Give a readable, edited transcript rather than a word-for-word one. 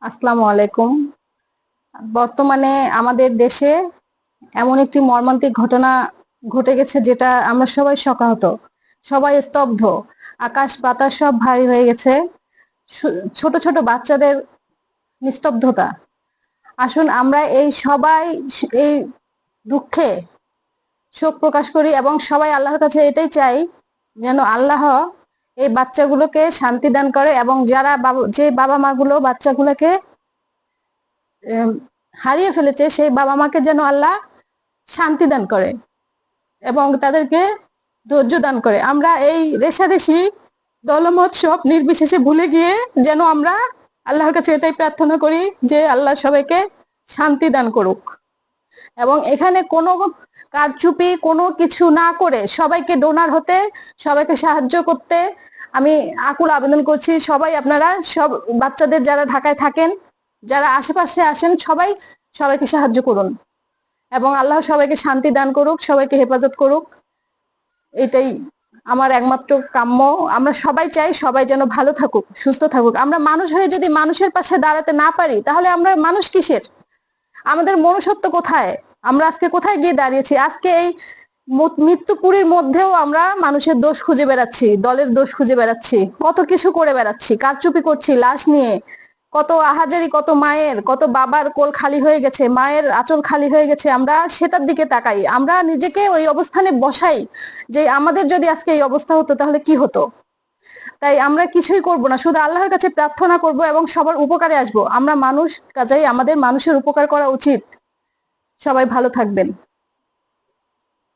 আসসালামু আলাইকুম। বর্তমানে আমাদের দেশে এমন একটি মর্মান্তিক ঘটনা ঘটে গেছে, যেটা আমরা সবাই শোকাহত, সবাই স্তব্ধ। আকাশ বাতাস সব ভারী হয়ে গেছে। ছোট ছোট বাচ্চাদের নিস্তব্ধতা। আসুন আমরা এই সবাই এই দুঃখে শোক প্রকাশ করি এবং সবাই আল্লাহর কাছে এটাই চাই, যেন আল্লাহ এই বাচ্চাগুলোকে শান্তি দান করে, এবং যারা যে বাবা মা গুলো বাচ্চাগুলোকে আহ, হারিয়ে ফেলেছে, সেই বাবা মাকে যেন আল্লাহ শান্তি দান করে এবং তাদেরকে ধৈর্য দান করে। আমরা এই রেষারেষি দলমত সব নির্বিশেষে ভুলে গিয়ে যেন আমরা আল্লাহর কাছে এটাই প্রার্থনা করি যে আল্লাহ সবাইকে শান্তি দান করুক, এবং এখানে কোনো কারচুপি কোনো কিছু না করে সবাইকে ডোনার হতে, সবাইকে সাহায্য করতে আমি আকুল আবেদন করছি। সবাই আপনারা সব বাচ্চাদের যারা ঢাকায় থাকেন, যারা আশেপাশে আসেন, সবাই সবাইকে সাহায্য করুন এবং আল্লাহ সবাইকে শান্তি দান করুক, সবাইকে হেফাজত করুক। এটাই আমার একমাত্র কাম্য। আমরা সবাই চাই সবাই যেন ভালো থাকুক, সুস্থ থাকুক। আমরা মানুষ হয়ে যদি মানুষের পাশে দাঁড়াতে না পারি, তাহলে আমরা মানুষ কিসের? আমাদের মনুষ্যত্ব কোথায়? আমরা আজকে কোথায় গিয়ে দাঁড়িয়েছি? আজকে এই মৃত্যুপুরীর মধ্যেও আমরা মানুষের দোষ খুঁজে বেড়াচ্ছি, দলের দোষ খুঁজে বেড়াচ্ছি, কত কিছু করে বেড়াচ্ছি, কারচুপি করছি লাশ নিয়ে। কত আহাজারি, কত মায়ের, কত বাবার কোল খালি হয়ে গেছে, মায়ের আঁচল খালি হয়ে গেছে। আমরা সেটার দিকে তাকাই, আমরা নিজেকে ওই অবস্থানে বসাই যে আমাদের যদি আজকে এই অবস্থা হতো তাহলে কি হতো। তাই আমরা কিছুই করব না, শুধু আল্লাহর কাছে প্রার্থনা করব এবং সবার উপকারে আসব। আমরা মানুষ, কাজেই আমাদের মানুষের উপকার করা উচিত। সবাই ভালো থাকবেন।